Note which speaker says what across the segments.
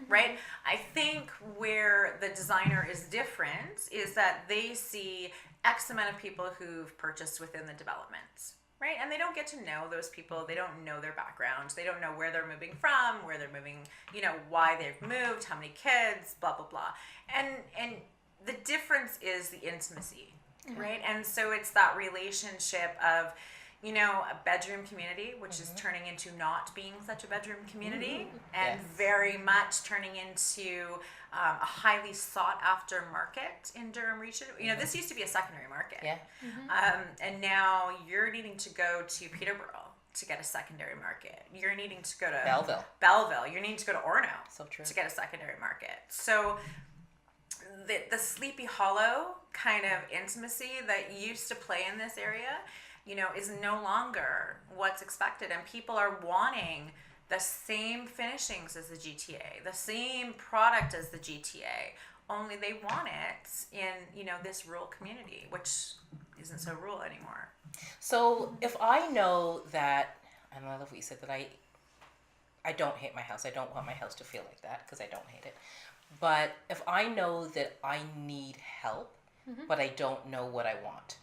Speaker 1: right? I think where the designer is different is that they see X amount of people who've purchased within the development, right? And they don't get to know those people. They don't know their background. They don't know where they're moving from, where they're moving, why they've moved, how many kids, blah, blah, blah. And the difference is the intimacy, right? And so it's that relationship of, a bedroom community, which is turning into not being such a bedroom community, and very much turning into a highly sought after market in Durham region. This used to be a secondary market. Yeah. And now you're needing to go to Peterborough to get a secondary market. You're needing to go to Belleville. You're needing to go to Orono to get a secondary market. So the Sleepy Hollow kind of intimacy that used to play in this area, is no longer what's expected. And people are wanting the same finishings as the GTA, the same product as the GTA, only they want it in, this rural community, which isn't so rural anymore.
Speaker 2: So if I know that, and I love what you said, that I don't hate my house. I don't want my house to feel like that because I don't hate it. But if I know that I need help, but I don't know what I want.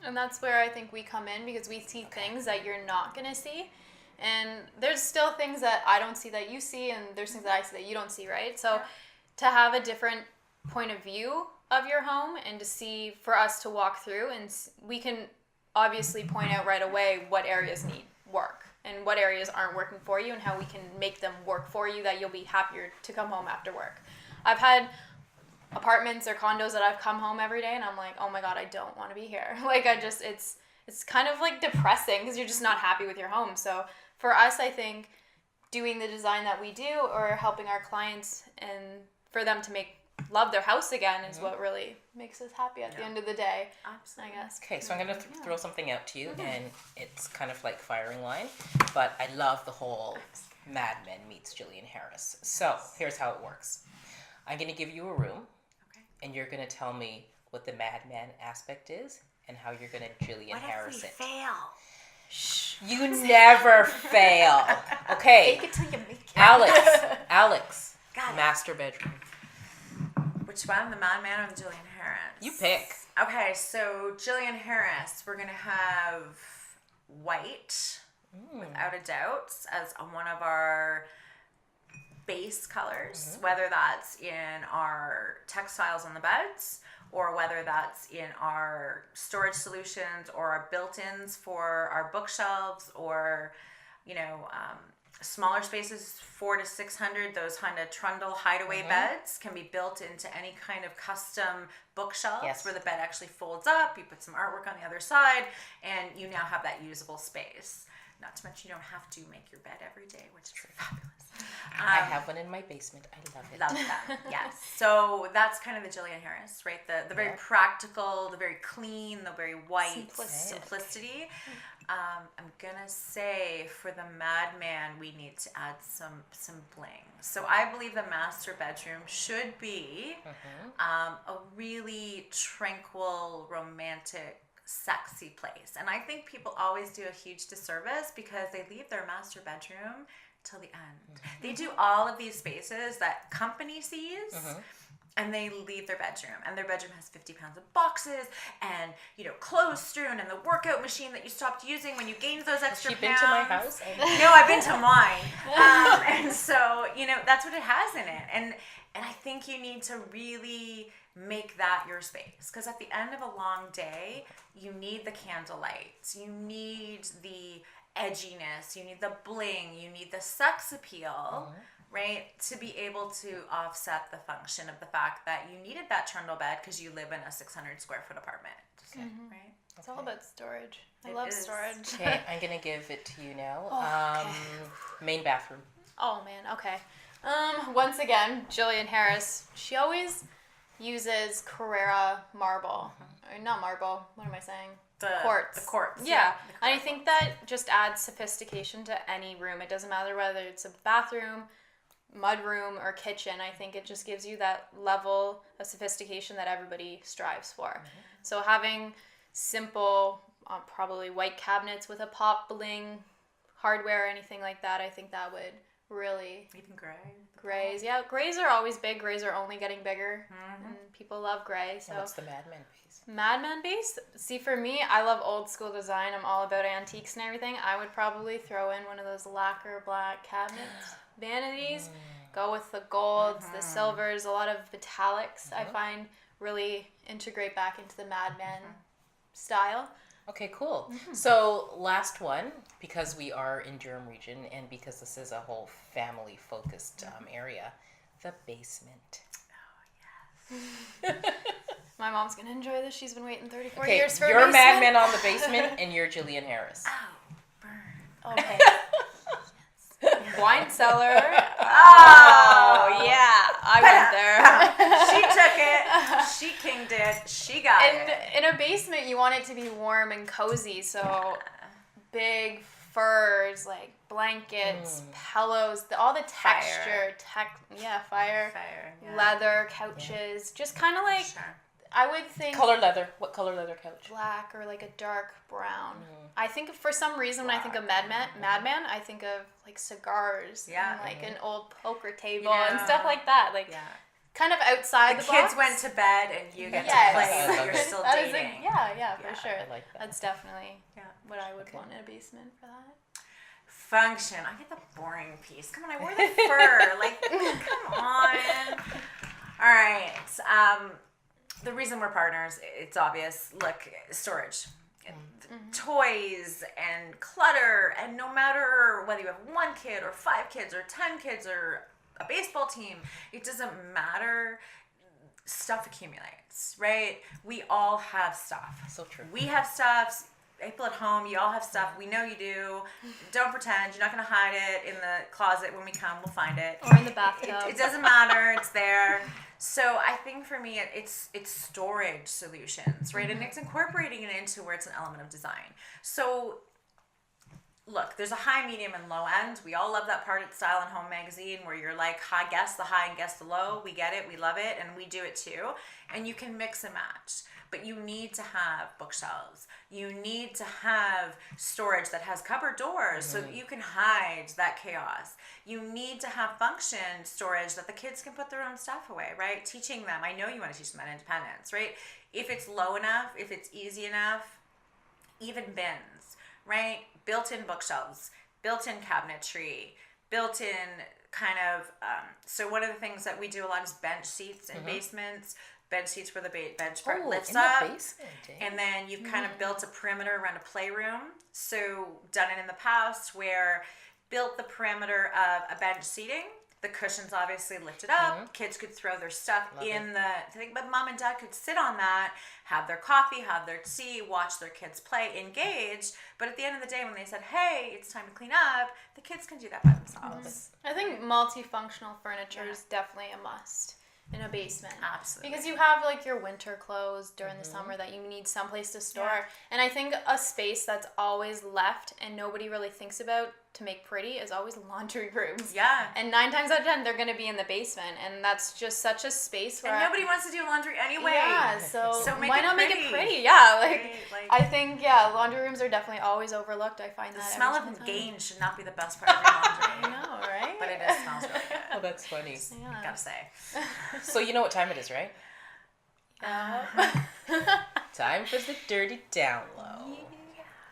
Speaker 3: And that's where I think we come in, because we see things that you're not going to see. And there's still things that I don't see that you see, and there's things that I see that you don't see, right? So to have a different point of view of your home and to see, for us to walk through, and we can obviously point out right away what areas need work and what areas aren't working for you and how we can make them work for you that you'll be happier to come home after work. I've had apartments or condos that I've come home every day and I'm like, oh my God, I don't want to be here. It's kind of like depressing because you're just not happy with your home. So for us, I think doing the design that we do or helping our clients and for them to love their house again is what really makes us happy at the end of the day. Absolutely. I guess.
Speaker 2: Okay, so I'm going to throw something out to you, and it's kind of like firing line, but I love the whole Mad Men meets Jillian Harris. So here's how it works. I'm going to give you a room, and you're going to tell me what the Mad Men aspect is and how you're going to Jillian Harris it.
Speaker 1: What if we fail?
Speaker 2: Shh. You never fail. Okay.
Speaker 1: Fake it till you make
Speaker 2: it. Alex. Master bedroom.
Speaker 1: Which one? The Mad Men or the Jillian Harris?
Speaker 2: You pick.
Speaker 1: Okay, so Jillian Harris, we're going to have white, without a doubt, as one of our base colors, whether that's in our textiles on the beds or whether that's in our storage solutions or our built-ins for our bookshelves or, smaller spaces, 400 to 600, those kind of trundle hideaway beds can be built into any kind of custom bookshelves where the bed actually folds up, you put some artwork on the other side, and you now have that usable space. Not to mention you don't have to make your bed every day, which is fabulous.
Speaker 2: I have one in my basement. I love it.
Speaker 1: Love that. Yes. So that's kind of the Jillian Harris, right? The very practical, the very clean, the very white simplicity. I'm gonna say for the Mad Man, we need to add some bling. So I believe the master bedroom should be a really tranquil, romantic, sexy place. And I think people always do a huge disservice because they leave their master bedroom till the end. They do all of these spaces that company sees and they leave their bedroom, and their bedroom has 50 pounds of boxes and clothes strewn and the workout machine that you stopped using when you gained those extra pounds.
Speaker 2: Have you been to my house?
Speaker 1: No, I've been to mine. And so that's what it has in it. And I think you need to really make that your space, because at the end of a long day, you need the candlelight, you need the edginess, you need the bling, you need the sex appeal, right, to be able to offset the function of the fact that you needed that trundle bed because you live in a 600 square foot apartment, right?
Speaker 3: It's all about storage. I love storage.
Speaker 2: Okay, I'm gonna give it to you now. Main bathroom.
Speaker 3: Oh man, okay. Once again, Jillian Harris, she always uses Carrara marble. Or not marble, what am I saying? Quartz.
Speaker 1: The quartz.
Speaker 3: Yeah. And I think that just adds sophistication to any room. It doesn't matter whether it's a bathroom, mudroom, or kitchen. I think it just gives you that level of sophistication that everybody strives for. So having simple, probably white cabinets with a pop bling hardware or anything like that, I think that would really...
Speaker 1: Even gray.
Speaker 3: Grays. Yeah, grays are always big. Grays are only getting bigger. And people love gray. So
Speaker 2: And what's the Mad Men piece?
Speaker 3: Mad Men base? See, for me, I love old school design. I'm all about antiques and everything. I would probably throw in one of those lacquer black cabinets, vanities. Go with the golds, the silvers, a lot of metallics. I find really integrate back into the Mad Men style.
Speaker 2: Okay, cool. So last one, because we are in Durham region and because this is a whole family focused area, the basement.
Speaker 1: Oh, yes.
Speaker 3: My mom's going to enjoy this. She's been waiting 34
Speaker 2: Okay,
Speaker 3: years for
Speaker 2: you're
Speaker 3: a
Speaker 2: Mad
Speaker 3: basement.
Speaker 2: Men on the basement and you're Jillian Harris.
Speaker 1: Oh, burn.
Speaker 3: Okay. Wine cellar.
Speaker 1: Oh,
Speaker 3: yeah. I went there.
Speaker 1: She took it. She kinged it. She got it.
Speaker 3: In a basement, you want it to be warm and cozy. So big furs, like blankets, pillows, all the texture. Fire.
Speaker 1: Yeah.
Speaker 3: Leather, couches. Just kind of like,
Speaker 1: Sure.
Speaker 3: I would think
Speaker 2: Color leather. What color leather couch?
Speaker 3: black or like a dark brown. I think for some reason when I think of Mad Men, I think of like cigars
Speaker 1: Yeah.
Speaker 3: and like an old poker table
Speaker 1: You
Speaker 3: and
Speaker 1: know.
Speaker 3: stuff like that. Like
Speaker 1: Yeah.
Speaker 3: kind of outside
Speaker 1: The
Speaker 3: the
Speaker 1: kids
Speaker 3: box.
Speaker 1: went to bed and you get
Speaker 3: Yes.
Speaker 1: to play
Speaker 2: I
Speaker 1: when
Speaker 2: love
Speaker 1: you're
Speaker 2: it.
Speaker 1: still
Speaker 3: That is
Speaker 1: dating.
Speaker 3: yeah, for
Speaker 1: Yeah,
Speaker 3: sure.
Speaker 2: I like that.
Speaker 3: That's definitely
Speaker 1: Yeah.
Speaker 3: what I would want in a basement for that.
Speaker 1: Function. I get the boring piece. Come on, I wore the fur. Like, come on. All right. The reason we're partners, it's obvious. Look, storage. Toys and clutter, and no matter whether you have 1 kid or 5 kids or 10 kids or a baseball team, it doesn't matter. Stuff accumulates, right? We all have stuff.
Speaker 2: So true.
Speaker 1: We have stuff. People at home, you all have stuff. We know you do. Don't pretend. You're not going to hide it in the closet. When we come, we'll find it.
Speaker 3: Or in the bathtub.
Speaker 1: It doesn't matter. It's there. So I think for me, it's storage solutions, right? And it's incorporating it into where it's an element of design. So look, there's a high, medium, and low end. We all love that part at Style and Home magazine where you're like, guess the high and guess the low. We get it. We love it. And we do it too. And you can mix and match. But you need to have bookshelves. You need to have storage that has cupboard doors so that you can hide that chaos. You need to have function storage that the kids can put their own stuff away, right? Teaching them. I know you want to teach them that independence, right? If it's low enough, if it's easy enough, even bins, right? Built-in bookshelves, built-in cabinetry, built-in kind of, so one of the things that we do a lot is bench seats in basements. Bench seats where the bench part lifts
Speaker 2: in
Speaker 1: up.
Speaker 2: The basement, eh?
Speaker 1: And then you've kind of built a perimeter around a playroom. So done it in the past where built the perimeter of a bench seating. The cushions obviously lifted up. Kids could throw their stuff in the thing, but mom and dad could sit on that, have their coffee, have their tea, watch their kids play, engage. But at the end of the day, when they said, hey, it's time to clean up, the kids can do that by themselves.
Speaker 3: I think multifunctional furniture is definitely a must in a basement.
Speaker 1: Absolutely.
Speaker 3: Because you have like your winter clothes during the summer that you need someplace to store.
Speaker 1: Yeah.
Speaker 3: And I think a space that's always left and nobody really thinks about to make pretty is always laundry rooms.
Speaker 1: Yeah.
Speaker 3: And 9 times out of 10, they're going to be in the basement. And that's just such a space where...
Speaker 1: And nobody wants to do laundry anyway.
Speaker 3: Yeah, so
Speaker 1: make
Speaker 3: why
Speaker 1: it
Speaker 3: not make
Speaker 1: pretty.
Speaker 3: it pretty? Yeah,
Speaker 1: Right,
Speaker 3: I think, laundry rooms are definitely always overlooked. I find
Speaker 1: the
Speaker 3: that
Speaker 1: smell
Speaker 3: every
Speaker 1: of
Speaker 3: single time.
Speaker 1: gain should not be the best part of your laundry.
Speaker 3: I know, right?
Speaker 1: But it smells really good.
Speaker 2: Oh, that's funny.
Speaker 3: Yeah.
Speaker 1: Gotta say.
Speaker 2: So you know what time it is, right? Time for the dirty down low.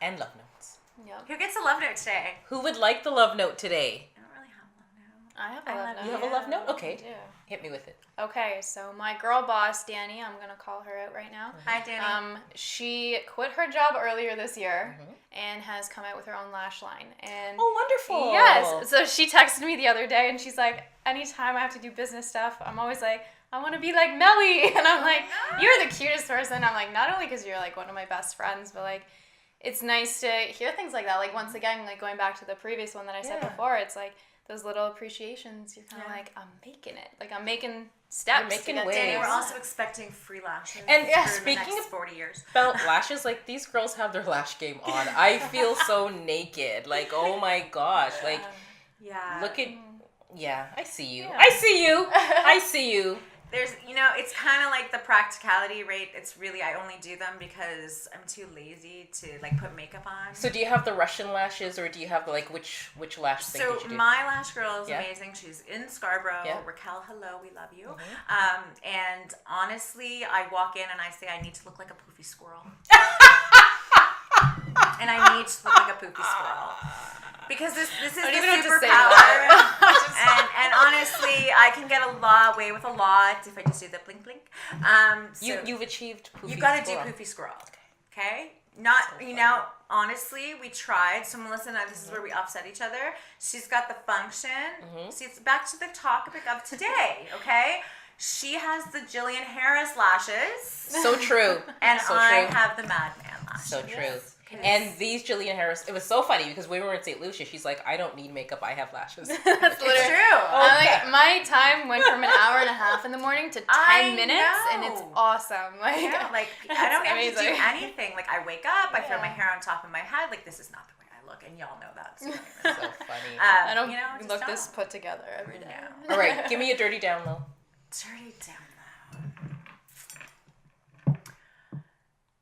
Speaker 2: And love notes.
Speaker 3: Yep.
Speaker 1: Who gets a love note today?
Speaker 2: Who would like the love note today?
Speaker 1: I don't really have a love note.
Speaker 3: I have a
Speaker 1: I
Speaker 3: love
Speaker 1: love
Speaker 3: note.
Speaker 2: You have a love note? Okay.
Speaker 3: I do.
Speaker 2: Hit me with it.
Speaker 3: Okay, so my girl boss, Danny, I'm going to call her out right now.
Speaker 1: Hi, Danny.
Speaker 3: She quit her job earlier this year and has come out with her own lash line. And
Speaker 2: Oh, wonderful.
Speaker 3: yes, so she texted me the other day and she's like, anytime I have to do business stuff, I'm always like, I want to be like Melly. And I'm like, you're the cutest person. I'm like, not only because you're like one of my best friends, but like, it's nice to hear things like that. Like, once again, like going back to the previous one that I said before, it's like those little appreciations. You're kind of like, I'm making it. Like, I'm making steps.
Speaker 2: You're making
Speaker 3: to get
Speaker 2: waves.
Speaker 3: to
Speaker 1: Danny,
Speaker 3: where
Speaker 1: we're
Speaker 3: I'm
Speaker 1: also
Speaker 3: at.
Speaker 1: expecting free lashes
Speaker 2: And,
Speaker 1: for
Speaker 2: speaking
Speaker 1: the next
Speaker 2: of-
Speaker 1: 40 years.
Speaker 2: About lashes, like these girls have their lash game on. I feel so naked. Like, oh my gosh. Like,
Speaker 1: Yeah.
Speaker 2: look at, yeah, I see you.
Speaker 3: Yeah.
Speaker 2: I see you. I see you.
Speaker 1: There's, it's kind of like the practicality, right? It's really, I only do them because I'm too lazy to like put makeup on.
Speaker 2: So do you have the Russian lashes, or do you have the like which lash thing did you
Speaker 1: So
Speaker 2: do?
Speaker 1: my lash girl is amazing. She's in Scarborough.
Speaker 2: Yeah.
Speaker 1: Raquel, hello, we love you.
Speaker 2: Mm-hmm.
Speaker 1: And honestly, I walk in and I say I need to look like a poofy squirrel. And I need to look like a poofy squirrel. Because this is the superpower. and honestly, I can get away with a lot if I just do the blink blink.
Speaker 2: You've achieved poofy
Speaker 1: you got to do
Speaker 2: squirrel.
Speaker 1: poofy squirrel. Okay? Not,
Speaker 2: So
Speaker 1: honestly, we tried. So Melissa and I, this is where we offset each other. She's got the function. See, it's back to the topic of today, okay? She has the Jillian Harris lashes.
Speaker 2: So true.
Speaker 1: And
Speaker 2: so
Speaker 1: I
Speaker 2: true.
Speaker 1: have the Madman lashes.
Speaker 2: So true. And these Jillian Harris, it was so funny because when we were in St. Lucia, she's like, I don't need makeup, I have lashes.
Speaker 3: That's
Speaker 1: It's true.
Speaker 3: My time went from an hour and a half in the morning to 10 minutes, and it's awesome. Like,
Speaker 1: I don't have to do
Speaker 3: amazing.
Speaker 1: anything. Like, I wake up, I throw my hair on top of my head. Like, this is not the way I look, and y'all know that. So,
Speaker 2: So funny.
Speaker 3: I don't
Speaker 1: just
Speaker 3: look
Speaker 1: don't.
Speaker 3: this put together every day.
Speaker 1: No.
Speaker 2: All right, give me a dirty down low.
Speaker 1: Dirty down low.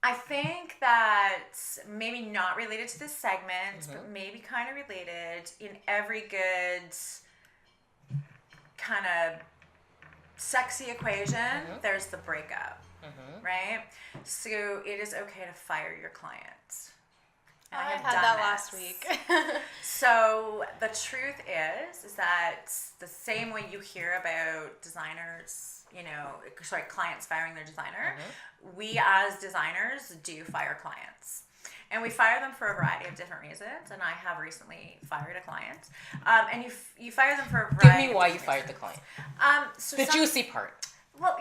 Speaker 1: I think that maybe not related to this segment, but maybe kind of related. In every good kind of sexy equation, there's the breakup, right? So it is okay to fire your clients. And
Speaker 3: I
Speaker 1: have
Speaker 3: had
Speaker 1: done
Speaker 3: that
Speaker 1: this.
Speaker 3: last week.
Speaker 1: So the truth is that the same way you hear about designers, clients firing their designer, we as designers do fire clients. And we fire them for a variety of different reasons. And I have recently fired a client. And you fire them for a variety.
Speaker 2: Give me why you fired the client. The juicy part.
Speaker 1: Well,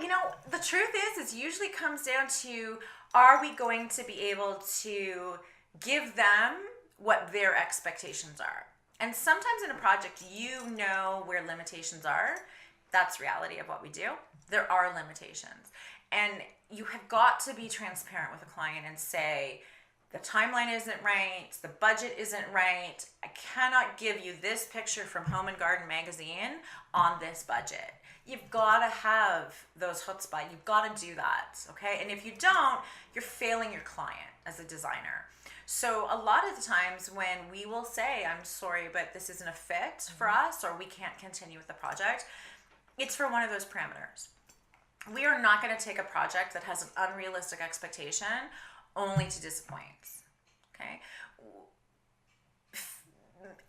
Speaker 1: the truth is it usually comes down to, are we going to be able to give them what their expectations are? And sometimes in a project, where limitations are. That's reality of what we do. There are limitations. And you have got to be transparent with a client and say, the timeline isn't right, the budget isn't right, I cannot give you this picture from Home and Garden magazine on this budget. You've got to have those chutzpah. You've got to do that, okay? And if you don't, you're failing your client as a designer. So a lot of the times when we will say, I'm sorry, but this isn't a fit for us, or we can't continue with the project, it's for one of those parameters. We are not going to take a project that has an unrealistic expectation only to disappoint, okay?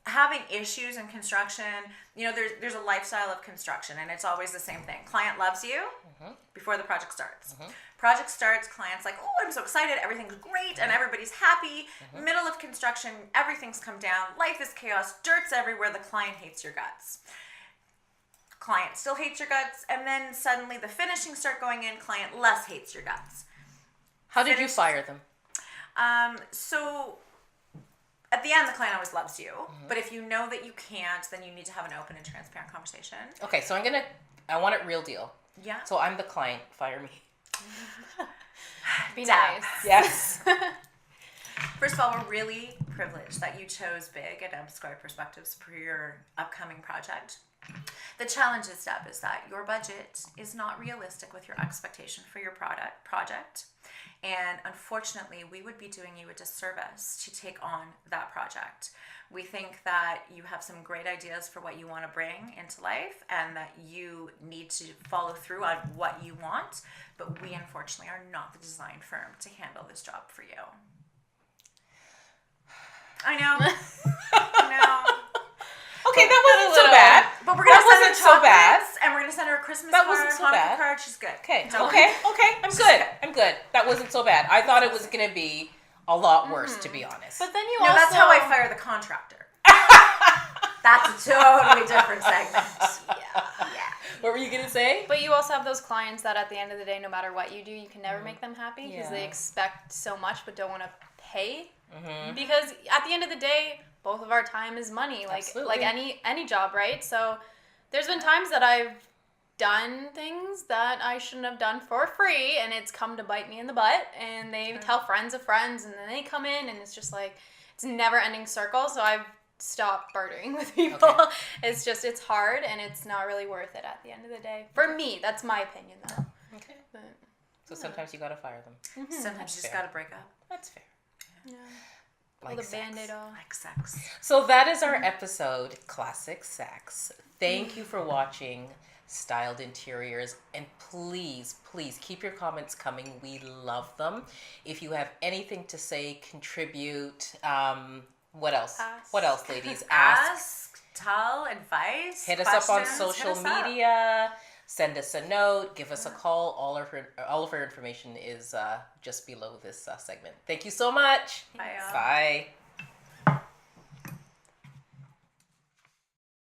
Speaker 1: Having issues in construction, there's a lifestyle of construction, and it's always the same thing. Client loves you before the project starts. Project starts, client's like, oh, I'm so excited, everything's great, and everybody's happy. Middle of construction, everything's come down, life is chaos, dirt's everywhere, the client hates your guts. Client still hates your guts, and then suddenly the finishings start going in, client less hates your guts.
Speaker 2: How did you fire them?
Speaker 1: So at the end, the client always loves you. But if you know that you can't, then you need to have an open and transparent conversation.
Speaker 2: Okay, so I want it real deal.
Speaker 1: Yeah.
Speaker 2: So I'm the client, fire me.
Speaker 3: Be nice.
Speaker 2: Yes.
Speaker 1: First of all, we're really privileged that you chose Big at Square Perspectives for your upcoming project. The challenge is, Deb, is that your budget is not realistic with your expectation for your project. And unfortunately, we would be doing you a disservice to take on that project. We think that you have some great ideas for what you want to bring into life and that you need to follow through on what you want, but we unfortunately are not the design firm to handle this job for you. I know.
Speaker 2: Okay, that wasn't so bad.
Speaker 1: But we're going to send her
Speaker 2: so bad.
Speaker 1: chocolates, and we're going to send her a Christmas
Speaker 2: That
Speaker 1: card,
Speaker 2: wasn't so
Speaker 1: Hanukkah
Speaker 2: bad.
Speaker 1: card. She's good.
Speaker 2: Okay,
Speaker 1: Don't
Speaker 2: okay.
Speaker 1: worry.
Speaker 2: I'm good. That wasn't so bad. I thought it was going to be a lot worse, to be honest.
Speaker 3: But then you
Speaker 1: No,
Speaker 3: also...
Speaker 1: that's how I fire the contractor. That's a totally different segment. Yeah.
Speaker 2: What were you going to say?
Speaker 3: But you also have those clients that at the end of the day, no matter what you do, you can never make them happy because they expect so much but don't want to pay. Because at the end of the day, both of our time is money, like any job, right? So there's been times that I've done things that I shouldn't have done for free, and it's come to bite me in the butt, and they tell friends of friends, and then they come in, and it's just like, it's a never-ending circle. So I've stop bartering with people.
Speaker 2: Okay.
Speaker 3: It's hard and it's not really worth it at the end of the day. For me, that's my opinion though.
Speaker 2: Okay.
Speaker 3: But,
Speaker 2: So sometimes you gotta fire them.
Speaker 1: Sometimes you just
Speaker 2: fair.
Speaker 1: gotta break up.
Speaker 2: That's fair.
Speaker 3: yeah.
Speaker 2: Like
Speaker 3: Pull the
Speaker 2: sex.
Speaker 3: Band-Aid off.
Speaker 1: Like sex.
Speaker 2: So that is our episode, Classic Sex. Thank you for watching Styled Interiors, and please keep your comments coming. We love them. If you have anything to say, contribute. What else?
Speaker 3: Ask.
Speaker 2: What else, ladies?
Speaker 1: Ask, tell, advice.
Speaker 2: Hit us up on
Speaker 1: questions,
Speaker 2: social
Speaker 1: hit us up.
Speaker 2: media. Send us a note. Give us a call. All of her information is just below this segment. Thank you so much.
Speaker 1: Bye, y'all.
Speaker 2: Bye.